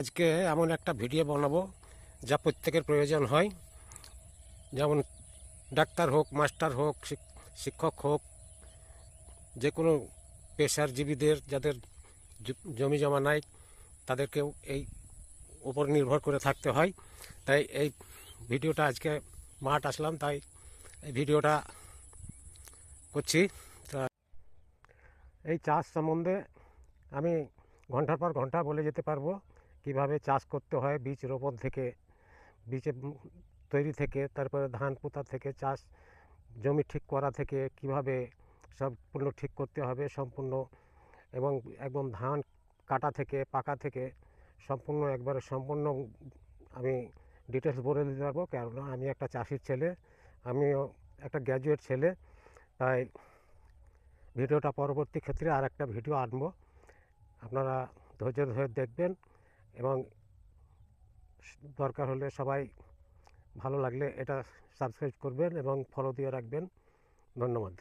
আজকে এমন একটা ভিডিও বানাবো যা প্রত্যেকের প্রয়োজন হয়, যেমন ডাক্তার হোক, মাস্টার হোক, শিক্ষক হোক, যে কোনো পেশাজীবীদের যাদের জমি জমা নাই তাদেরকেও এই উপর নির্ভর করে থাকতে হয়। তাই এই ভিডিওটা আজকে মাঠ আসলাম, তাই এই ভিডিওটা করছি। তা এই চাষ সম্বন্ধে আমি ঘন্টার পর ঘন্টা বলে যেতে পারবো, কিভাবে চাষ করতে হয়, বীজ রোপণ থেকে, বীজে তৈরি থেকে, তারপরে ধান পোঁতা থেকে, চাষ জমি ঠিক করা থেকে, কিভাবে সম্পূর্ণ ঠিক করতে হবে সম্পূর্ণ, এবং একদম ধান কাটা থেকে পাকা থেকে সম্পূর্ণ আমি ডিটেলস বলে দিতে পারবো। কেননা আমি একটা চাষির ছেলে, আমিও একটা গ্র্যাজুয়েট ছেলে। তাই ভিডিওটা পরবর্তী ক্ষেত্রে আর একটা ভিডিও আনবো, আপনারা ধৈর্য ধরে দেখবেন এবং দরকার হলে সবাই ভালো লাগলে এটা সাবস্ক্রাইব করবেন এবং ফলো দিয়ে রাখবেন। ধন্যবাদ।